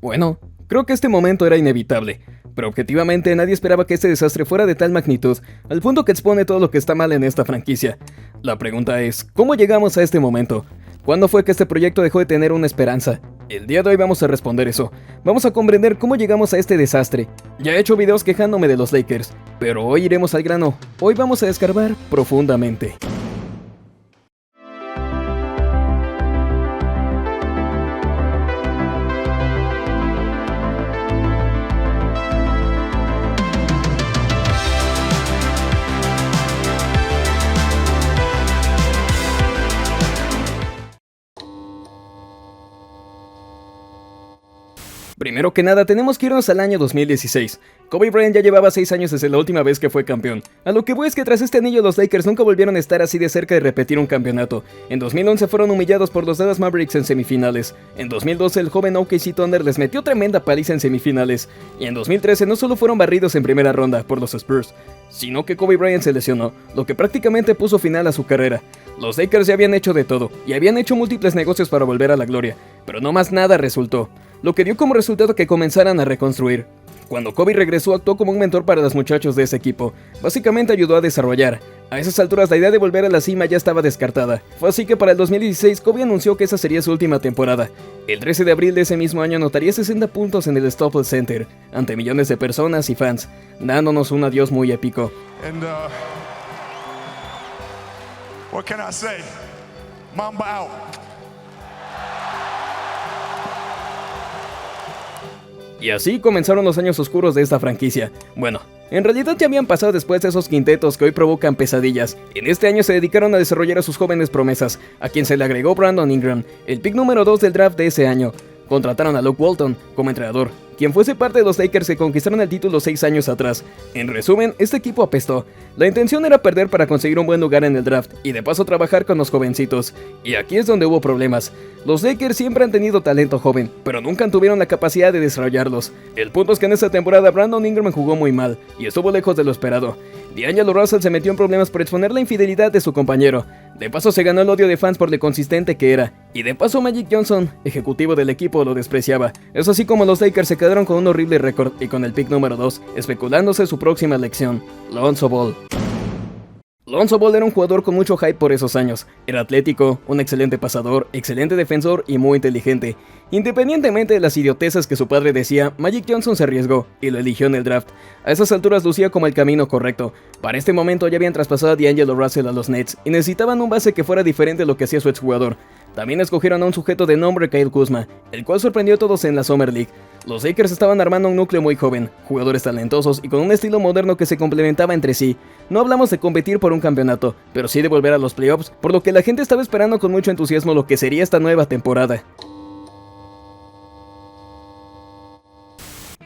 Bueno, creo que este momento era inevitable, pero objetivamente nadie esperaba que este desastre fuera de tal magnitud, al punto que expone todo lo que está mal en esta franquicia. La pregunta es, ¿cómo llegamos a este momento? ¿Cuándo fue que este proyecto dejó de tener una esperanza? El día de hoy vamos a responder eso. Vamos a comprender cómo llegamos a este desastre. Ya he hecho videos quejándome de los Lakers, pero hoy iremos al grano. Hoy vamos a escarbar profundamente. Primero que nada, tenemos que irnos al año 2016. Kobe Bryant ya llevaba 6 años desde la última vez que fue campeón. A lo que voy es que tras este anillo los Lakers nunca volvieron a estar así de cerca de repetir un campeonato. En 2011 fueron humillados por los Dallas Mavericks en semifinales. En 2012 el joven OKC Thunder les metió tremenda paliza en semifinales. Y en 2013 no solo fueron barridos en primera ronda por los Spurs, sino que Kobe Bryant se lesionó, lo que prácticamente puso final a su carrera. Los Lakers ya habían hecho de todo, y habían hecho múltiples negocios para volver a la gloria, pero no más nada resultó, lo que dio como resultado que comenzaran a reconstruir. Cuando Kobe regresó actuó como un mentor para los muchachos de ese equipo, básicamente ayudó a desarrollar. A esas alturas la idea de volver a la cima ya estaba descartada, fue así que para el 2016 Kobe anunció que esa sería su última temporada. El 13 de abril de ese mismo año anotaría 60 puntos en el Staples Center, ante millones de personas y fans, dándonos un adiós muy épico. What can I say? Mamba out. Y así comenzaron los años oscuros de esta franquicia. Bueno, en realidad ya habían pasado después de esos quintetos que hoy provocan pesadillas. En este año se dedicaron a desarrollar a sus jóvenes promesas, a quien se le agregó Brandon Ingram, el pick número 2 del draft de ese año. Contrataron a Luke Walton como entrenador, quien fuese parte de los Lakers que conquistaron el título 6 años atrás. En resumen, este equipo apestó. La intención era perder para conseguir un buen lugar en el draft y de paso trabajar con los jovencitos. Y aquí es donde hubo problemas. Los Lakers siempre han tenido talento joven, pero nunca tuvieron la capacidad de desarrollarlos. El punto es que en esta temporada Brandon Ingram jugó muy mal y estuvo lejos de lo esperado. D'Angelo Russell se metió en problemas por exponer la infidelidad de su compañero. De paso se ganó el odio de fans por lo consistente que era. Y de paso Magic Johnson, ejecutivo del equipo, lo despreciaba. Es así como los Lakers se quedaron con un horrible récord y con el pick número 2, especulándose su próxima elección, Lonzo Ball. Lonzo Ball era un jugador con mucho hype por esos años. Era atlético, un excelente pasador, excelente defensor y muy inteligente. Independientemente de las idioteces que su padre decía, Magic Johnson se arriesgó y lo eligió en el draft. A esas alturas lucía como el camino correcto. Para este momento ya habían traspasado a D'Angelo Russell a los Nets y necesitaban un base que fuera diferente a lo que hacía su exjugador. También escogieron a un sujeto de nombre Kyle Kuzma, el cual sorprendió a todos en la Summer League. Los Lakers estaban armando un núcleo muy joven, jugadores talentosos y con un estilo moderno que se complementaba entre sí. No hablamos de competir por un campeonato, pero sí de volver a los playoffs, por lo que la gente estaba esperando con mucho entusiasmo lo que sería esta nueva temporada.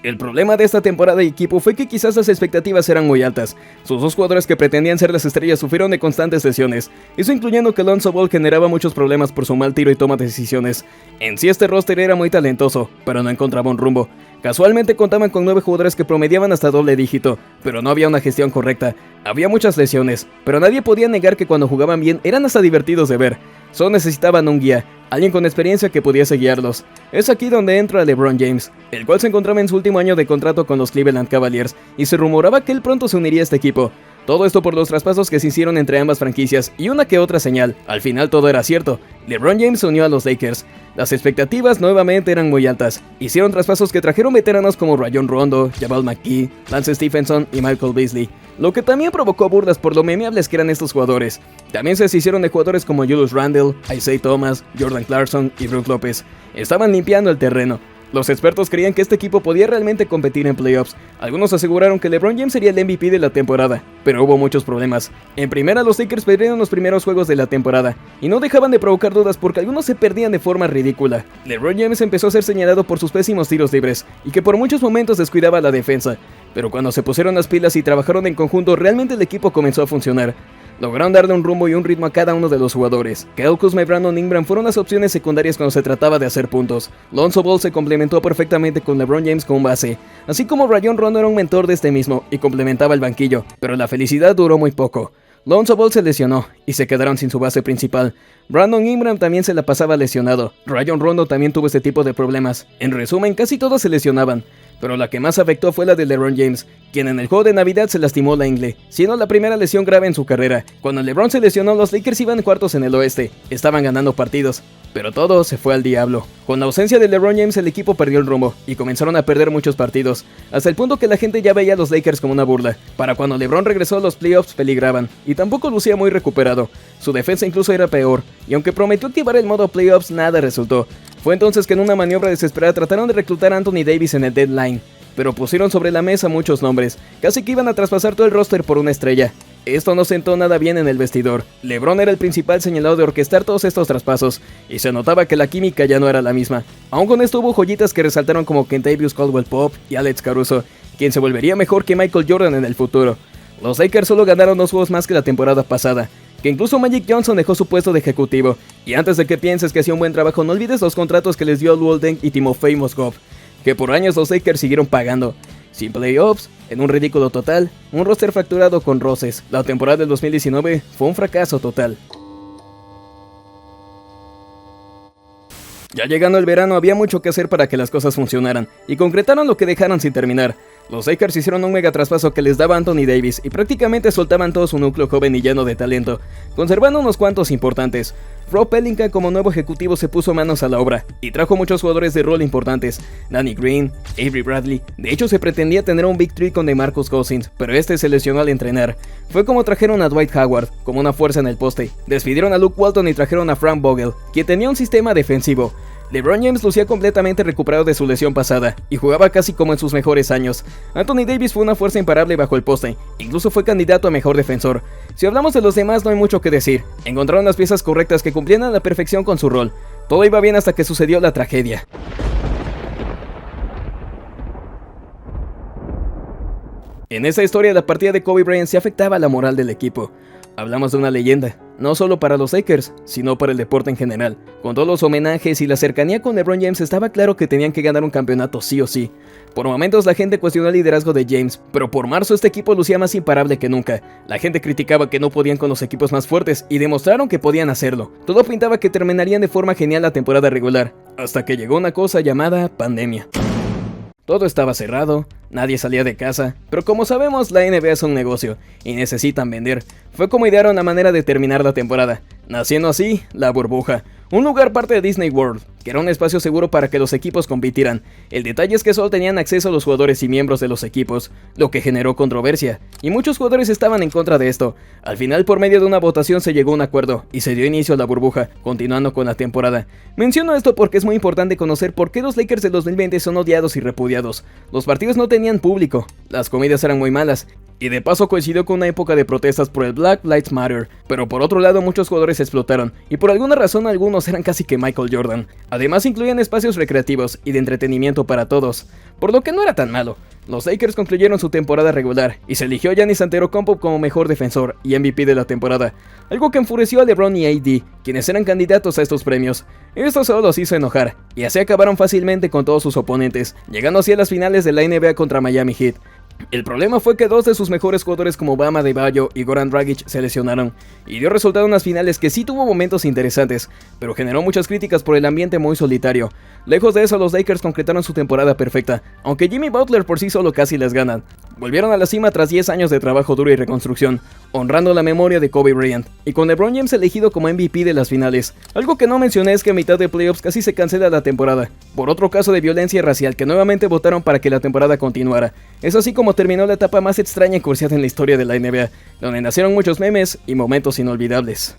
El problema de esta temporada y equipo fue que quizás las expectativas eran muy altas. Sus dos jugadores que pretendían ser las estrellas sufrieron de constantes lesiones, eso incluyendo que Lonzo Ball generaba muchos problemas por su mal tiro y toma de decisiones. En sí este roster era muy talentoso, pero no encontraba un rumbo. Casualmente contaban con 9 jugadores que promediaban hasta doble dígito, pero no había una gestión correcta. Había muchas lesiones, pero nadie podía negar que cuando jugaban bien eran hasta divertidos de ver. Solo necesitaban un guía, alguien con experiencia que pudiese guiarlos. Es aquí donde entra LeBron James, el cual se encontraba en su último año de contrato con los Cleveland Cavaliers, y se rumoraba que él pronto se uniría a este equipo. Todo esto por los traspasos que se hicieron entre ambas franquicias y una que otra señal. Al final todo era cierto. LeBron James se unió a los Lakers. Las expectativas nuevamente eran muy altas. Hicieron traspasos que trajeron veteranos como Rajon Rondo, Jabal McGee, Lance Stephenson y Michael Beasley, lo que también provocó burlas por lo memeables que eran estos jugadores. También se deshicieron de jugadores como Julius Randle, Isaiah Thomas, Jordan Clarkson y Brook López. Estaban limpiando el terreno. Los expertos creían que este equipo podía realmente competir en playoffs. Algunos aseguraron que LeBron James sería el MVP de la temporada, pero hubo muchos problemas. En primera, los Lakers perdieron los primeros juegos de la temporada, y no dejaban de provocar dudas porque algunos se perdían de forma ridícula. LeBron James empezó a ser señalado por sus pésimos tiros libres, y que por muchos momentos descuidaba la defensa. Pero cuando se pusieron las pilas y trabajaron en conjunto, realmente el equipo comenzó a funcionar. Lograron darle un rumbo y un ritmo a cada uno de los jugadores. Kyle Kuzma y Brandon Ingram fueron las opciones secundarias cuando se trataba de hacer puntos. Lonzo Ball se complementó perfectamente con LeBron James como base, así como Rajon Rondo era un mentor de este mismo y complementaba el banquillo, pero la felicidad duró muy poco. Lonzo Ball se lesionó y se quedaron sin su base principal. Brandon Ingram también se la pasaba lesionado. Rajon Rondo también tuvo este tipo de problemas. En resumen, casi todos se lesionaban. Pero la que más afectó fue la de LeBron James, quien en el juego de Navidad se lastimó la ingle, siendo la primera lesión grave en su carrera. Cuando LeBron se lesionó, los Lakers iban cuartos en el oeste, estaban ganando partidos, pero todo se fue al diablo. Con la ausencia de LeBron James, el equipo perdió el rumbo y comenzaron a perder muchos partidos, hasta el punto que la gente ya veía a los Lakers como una burla. Para cuando LeBron regresó, los playoffs peligraban, y tampoco lucía muy recuperado. Su defensa incluso era peor, y aunque prometió activar el modo playoffs, nada resultó. Fue entonces que en una maniobra desesperada trataron de reclutar a Anthony Davis en el deadline, pero pusieron sobre la mesa muchos nombres, casi que iban a traspasar todo el roster por una estrella. Esto no sentó nada bien en el vestidor. LeBron era el principal señalado de orquestar todos estos traspasos, y se notaba que la química ya no era la misma. Aún con esto hubo joyitas que resaltaron como Kentavious Caldwell-Pope y Alex Caruso, quien se volvería mejor que Michael Jordan en el futuro. Los Lakers solo ganaron 2 juegos más que la temporada pasada, que incluso Magic Johnson dejó su puesto de ejecutivo. Y antes de que pienses que hacía un buen trabajo, no olvides los contratos que les dio Luol Deng y Timofey Mozgov, que por años los Lakers siguieron pagando. Sin playoffs, en un ridículo total, un roster fracturado con roces, la temporada del 2019 fue un fracaso total. Ya llegando el verano había mucho que hacer para que las cosas funcionaran, y concretaron lo que dejaron sin terminar. Los Lakers hicieron un mega traspaso que les daba Anthony Davis y prácticamente soltaban todo su núcleo joven y lleno de talento, conservando unos cuantos importantes. Rob Pelinka como nuevo ejecutivo se puso manos a la obra y trajo muchos jugadores de rol importantes: Danny Green, Avery Bradley. De hecho, se pretendía tener un Big Three con DeMarcus Cousins, pero este se lesionó al entrenar. Fue como trajeron a Dwight Howard como una fuerza en el poste, despidieron a Luke Walton y trajeron a Frank Vogel, quien tenía un sistema defensivo. LeBron James lucía completamente recuperado de su lesión pasada y jugaba casi como en sus mejores años. Anthony Davis fue una fuerza imparable bajo el poste, incluso fue candidato a mejor defensor. Si hablamos de los demás, no hay mucho que decir. Encontraron las piezas correctas que cumplían a la perfección con su rol. Todo iba bien hasta que sucedió la tragedia. En esta historia, la partida de Kobe Bryant se afectaba a la moral del equipo. Hablamos de una leyenda, no solo para los Lakers, sino para el deporte en general. Con todos los homenajes y la cercanía con LeBron James, estaba claro que tenían que ganar un campeonato sí o sí. Por momentos la gente cuestionó el liderazgo de James, pero por marzo este equipo lucía más imparable que nunca. La gente criticaba que no podían con los equipos más fuertes y demostraron que podían hacerlo. Todo pintaba que terminarían de forma genial la temporada regular, hasta que llegó una cosa llamada pandemia. Todo estaba cerrado, nadie salía de casa, pero como sabemos, la NBA es un negocio y necesitan vender. Fue como idearon la manera de terminar la temporada, naciendo así la burbuja, un lugar parte de Disney World, que era un espacio seguro para que los equipos compitieran. El detalle es que solo tenían acceso a los jugadores y miembros de los equipos, lo que generó controversia, y muchos jugadores estaban en contra de esto. Al final, por medio de una votación se llegó a un acuerdo, y se dio inicio a la burbuja, continuando con la temporada. Menciono esto porque es muy importante conocer por qué los Lakers de 2020 son odiados y repudiados. Los partidos no tenían público, las comidas eran muy malas, y de paso coincidió con una época de protestas por el Black Lives Matter, pero por otro lado muchos jugadores explotaron, y por alguna razón algunos eran casi que Michael Jordan. Además incluían espacios recreativos y de entretenimiento para todos, por lo que no era tan malo. Los Lakers concluyeron su temporada regular, y se eligió a Giannis Antetokounmpo como mejor defensor y MVP de la temporada, algo que enfureció a LeBron y AD, quienes eran candidatos a estos premios. Esto solo los hizo enojar, y así acabaron fácilmente con todos sus oponentes, llegando así a las finales de la NBA contra Miami Heat. El problema fue que dos de sus mejores jugadores como Bam Adebayo y Goran Dragic se lesionaron, y dio resultado en unas finales que sí tuvo momentos interesantes, pero generó muchas críticas por el ambiente muy solitario. Lejos de eso, los Lakers concretaron su temporada perfecta, aunque Jimmy Butler por sí solo casi les ganan. Volvieron a la cima tras 10 años de trabajo duro y reconstrucción, honrando la memoria de Kobe Bryant, y con LeBron James elegido como MVP de las finales. Algo que no mencioné es que a mitad de playoffs casi se cancela la temporada, por otro caso de violencia racial que nuevamente votaron para que la temporada continuara. Es así como terminó la etapa más extraña y cursiada en la historia de la NBA, donde nacieron muchos memes y momentos inolvidables.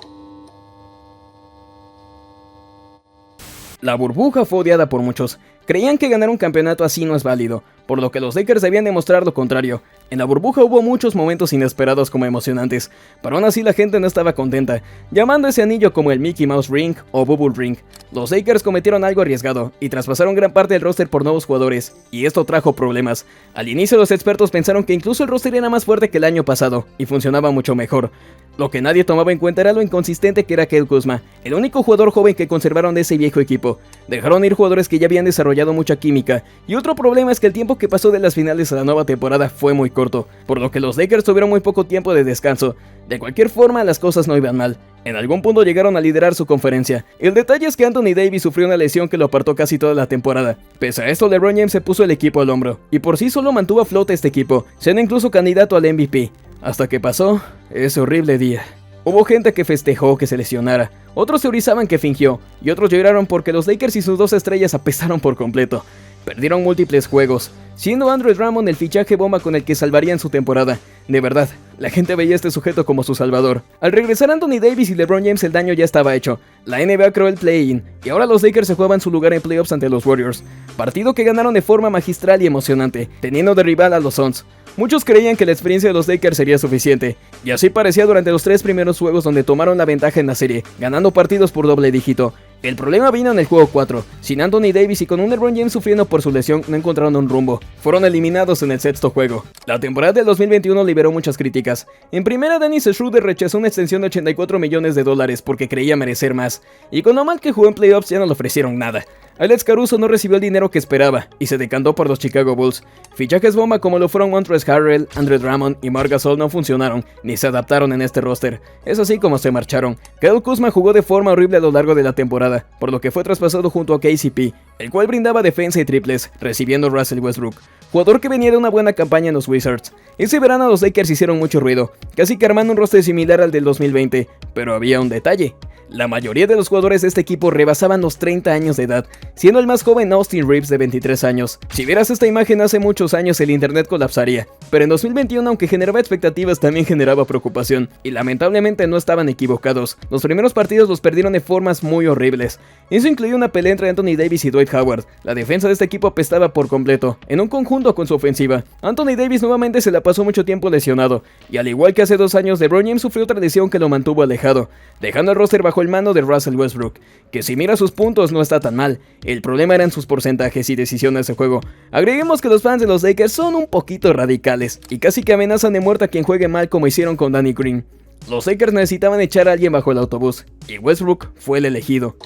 La burbuja fue odiada por muchos. Creían que ganar un campeonato así no es válido, por lo que los Lakers debían demostrar lo contrario. En la burbuja hubo muchos momentos inesperados como emocionantes, pero aún así la gente no estaba contenta, llamando ese anillo como el Mickey Mouse Ring o Bubble Ring. Los Lakers cometieron algo arriesgado y traspasaron gran parte del roster por nuevos jugadores, y esto trajo problemas. Al inicio los expertos pensaron que incluso el roster era más fuerte que el año pasado y funcionaba mucho mejor. Lo que nadie tomaba en cuenta era lo inconsistente que era Kyle Kuzma, el único jugador joven que conservaron de ese viejo equipo. Dejaron ir jugadores que ya habían desarrollado mucha química, y otro problema es que el tiempo que pasó de las finales a la nueva temporada fue muy corto, por lo que los Lakers tuvieron muy poco tiempo de descanso. De cualquier forma, las cosas no iban mal. En algún punto llegaron a liderar su conferencia. El detalle es que Anthony Davis sufrió una lesión que lo apartó casi toda la temporada. Pese a esto, LeBron James se puso el equipo al hombro, y por sí solo mantuvo a flote este equipo, siendo incluso candidato al MVP. Hasta que pasó ese horrible día. Hubo gente que festejó que se lesionara, otros teorizaban que fingió, y otros lloraron porque los Lakers y sus dos estrellas apesaron por completo. Perdieron múltiples juegos, siendo Andre Drummond el fichaje bomba con el que salvarían su temporada. De verdad, la gente veía a este sujeto como su salvador. Al regresar Anthony Davis y LeBron James, el daño ya estaba hecho. La NBA creó el play-in, y ahora los Lakers se jugaban su lugar en playoffs ante los Warriors. Partido que ganaron de forma magistral y emocionante, teniendo de rival a los Suns. Muchos creían que la experiencia de los Lakers sería suficiente, y así parecía durante los 3 primeros juegos donde tomaron la ventaja en la serie, ganando partidos por doble dígito. El problema vino en el juego 4, sin Anthony Davis y con un LeBron James sufriendo por su lesión no encontraron un rumbo. Fueron eliminados en el sexto juego. La temporada del 2021 liberó muchas críticas. En primera, Dennis Schroeder rechazó una extensión de $84 millones porque creía merecer más, y con lo mal que jugó en playoffs ya no le ofrecieron nada. Alex Caruso no recibió el dinero que esperaba y se decantó por los Chicago Bulls. Fichajes bomba como lo fueron Montrezl Harrell, Andre Drummond y Marc Gasol no funcionaron ni se adaptaron en este roster. Es así como se marcharon. Kyle Kuzma jugó de forma horrible a lo largo de la temporada, por lo que fue traspasado junto a KCP, el cual brindaba defensa y triples, recibiendo Russell Westbrook, jugador que venía de una buena campaña en los Wizards. Ese verano los Lakers hicieron mucho ruido, casi que armando un roster similar al del 2020, pero había un detalle. La mayoría de los jugadores de este equipo rebasaban los 30 años de edad, siendo el más joven Austin Reeves de 23 años. Si vieras esta imagen hace muchos años el internet colapsaría, pero en 2021 aunque generaba expectativas también generaba preocupación, y lamentablemente no estaban equivocados. Los primeros partidos los perdieron de formas muy horribles. Eso incluyó una pelea entre Anthony Davis y Dwight Howard. La defensa de este equipo apestaba por completo, en un conjunto con su ofensiva. Anthony Davis nuevamente se la pasó mucho tiempo lesionado, y al igual que hace 2 años, LeBron James sufrió otra lesión que lo mantuvo alejado, dejando el roster bajo el mando de Russell Westbrook, que si mira sus puntos no está tan mal. El problema eran sus porcentajes y decisiones de juego. Agreguemos que los fans de los Lakers son un poquito radicales, y casi que amenazan de muerte a quien juegue mal como hicieron con Danny Green. Los Lakers necesitaban echar a alguien bajo el autobús, y Westbrook fue el elegido.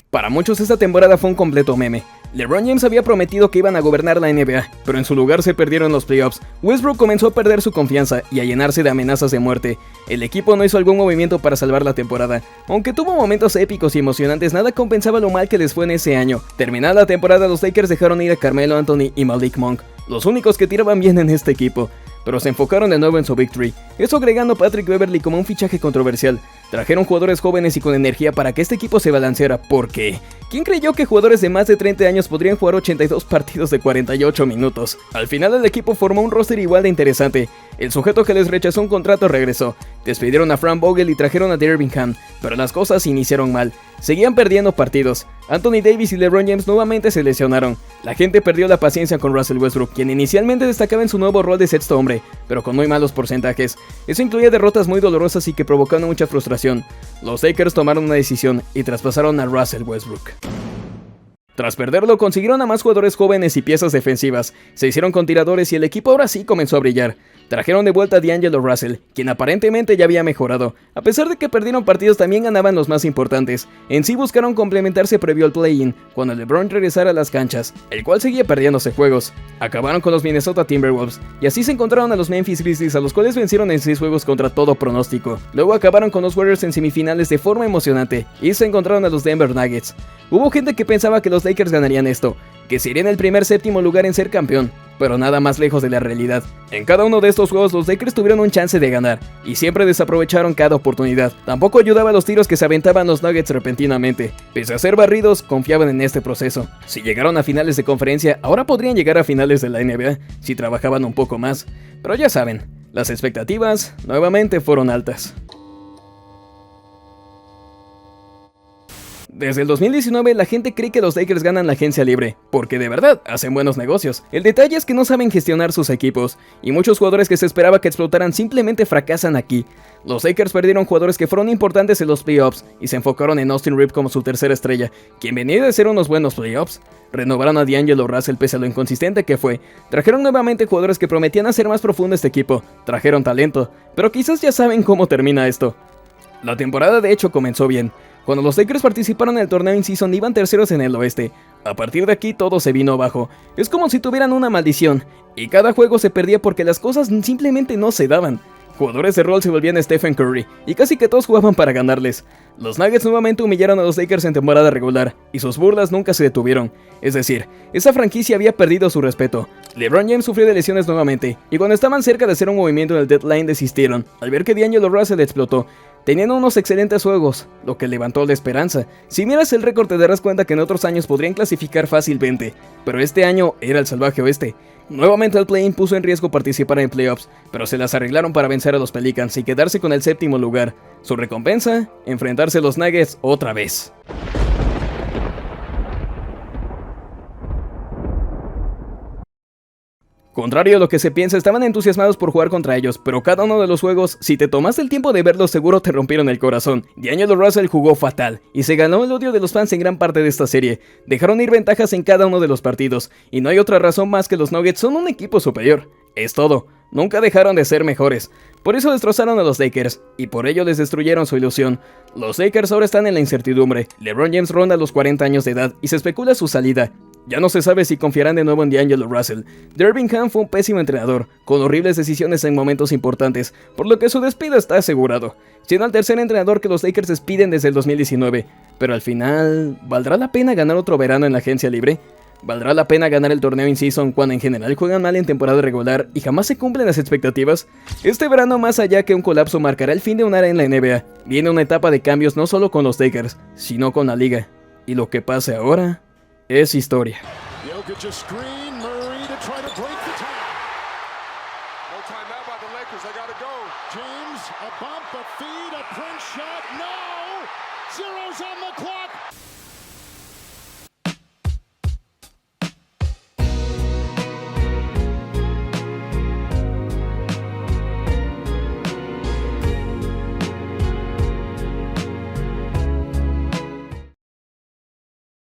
Para muchos esta temporada fue un completo meme. LeBron James había prometido que iban a gobernar la NBA, pero en su lugar se perdieron los playoffs. Westbrook comenzó a perder su confianza y a llenarse de amenazas de muerte. El equipo no hizo algún movimiento para salvar la temporada. Aunque tuvo momentos épicos y emocionantes, nada compensaba lo mal que les fue en ese año. Terminada la temporada, los Lakers dejaron ir a Carmelo Anthony y Malik Monk, los únicos que tiraban bien en este equipo, pero se enfocaron de nuevo en su victory, eso agregando a Patrick Beverley como un fichaje controversial. Trajeron jugadores jóvenes y con energía para que este equipo se balanceara, porque ¿quién creyó que jugadores de más de 30 años podrían jugar 82 partidos de 48 minutos? Al final el equipo formó un roster igual de interesante. El sujeto que les rechazó un contrato regresó, despidieron a Frank Vogel y trajeron a Darvin Ham, pero las cosas iniciaron mal. Seguían perdiendo partidos. Anthony Davis y LeBron James nuevamente se lesionaron. La gente perdió la paciencia con Russell Westbrook, quien inicialmente destacaba en su nuevo rol de sexto hombre, pero con muy malos porcentajes. Eso incluía derrotas muy dolorosas y que provocaron mucha frustración. Los Lakers tomaron una decisión y traspasaron a Russell Westbrook. Tras perderlo, consiguieron a más jugadores jóvenes y piezas defensivas, se hicieron con tiradores y el equipo ahora sí comenzó a brillar. Trajeron de vuelta a D'Angelo Russell, quien aparentemente ya había mejorado. A pesar de que perdieron partidos, también ganaban los más importantes. En sí buscaron complementarse previo al play-in, cuando LeBron regresara a las canchas, el cual seguía perdiéndose juegos. Acabaron con los Minnesota Timberwolves, y así se encontraron a los Memphis Grizzlies, a los cuales vencieron en 6 juegos contra todo pronóstico. Luego acabaron con los Warriors en semifinales de forma emocionante, y se encontraron a los Denver Nuggets. Hubo gente que pensaba que los Lakers ganarían esto, que serían el primer séptimo lugar en ser campeón, pero nada más lejos de la realidad. En cada uno de estos juegos los Lakers tuvieron un chance de ganar, y siempre desaprovecharon cada oportunidad. Tampoco ayudaba a los tiros que se aventaban los Nuggets repentinamente. Pese a ser barridos, confiaban en este proceso. Si llegaron a finales de conferencia, ahora podrían llegar a finales de la NBA, si trabajaban un poco más. Pero ya saben, las expectativas nuevamente fueron altas. Desde el 2019 la gente cree que los Lakers ganan la agencia libre, porque de verdad hacen buenos negocios. El detalle es que no saben gestionar sus equipos, y muchos jugadores que se esperaba que explotaran simplemente fracasan aquí. Los Lakers perdieron jugadores que fueron importantes en los playoffs, y se enfocaron en Austin Reeves como su tercera estrella, quien venía de ser unos buenos playoffs. Renovaron a D'Angelo Russell pese a lo inconsistente que fue. Trajeron nuevamente jugadores que prometían hacer más profundo este equipo. Trajeron talento, pero quizás ya saben cómo termina esto. La temporada de hecho comenzó bien. Cuando los Lakers participaron en el torneo in-season iban terceros en el oeste. A partir de aquí todo se vino abajo. Es como si tuvieran una maldición, y cada juego se perdía porque las cosas simplemente no se daban. Jugadores de rol se volvían Stephen Curry, y casi que todos jugaban para ganarles. Los Nuggets nuevamente humillaron a los Lakers en temporada regular, y sus burlas nunca se detuvieron. Es decir, esa franquicia había perdido su respeto. LeBron James sufrió de lesiones nuevamente, y cuando estaban cerca de hacer un movimiento en el deadline desistieron, al ver que D'Angelo Russell explotó. Tenían unos excelentes juegos, lo que levantó la esperanza. Si miras el récord te darás cuenta que en otros años podrían clasificar fácilmente, pero este año era el salvaje oeste. Nuevamente el play-in puso en riesgo participar en playoffs, pero se las arreglaron para vencer a los Pelicans y quedarse con el séptimo lugar. Su recompensa, enfrentarse a los Nuggets otra vez. Contrario a lo que se piensa, estaban entusiasmados por jugar contra ellos, pero cada uno de los juegos, si te tomaste el tiempo de verlos, seguro te rompieron el corazón. D'Angelo Russell jugó fatal, y se ganó el odio de los fans en gran parte de esta serie. Dejaron ir ventajas en cada uno de los partidos, y no hay otra razón más que los Nuggets son un equipo superior. Es todo, nunca dejaron de ser mejores. Por eso destrozaron a los Lakers, y por ello les destruyeron su ilusión. Los Lakers ahora están en la incertidumbre. LeBron James ronda los 40 años de edad, y se especula su salida. Ya no se sabe si confiarán de nuevo en D'Angelo Russell. Darvin Ham fue un pésimo entrenador, con horribles decisiones en momentos importantes, por lo que su despido está asegurado, siendo el tercer entrenador que los Lakers despiden desde el 2019. Pero al final, ¿valdrá la pena ganar otro verano en la agencia libre? ¿Valdrá la pena ganar el torneo in-season cuando en general juegan mal en temporada regular y jamás se cumplen las expectativas? Este verano, más allá que un colapso, marcará el fin de una era en la NBA. Viene una etapa de cambios no solo con los Lakers, sino con la liga. Y lo que pase ahora es historia. James, a bump, a feed, a Prince shot, no! Zeros on the clock.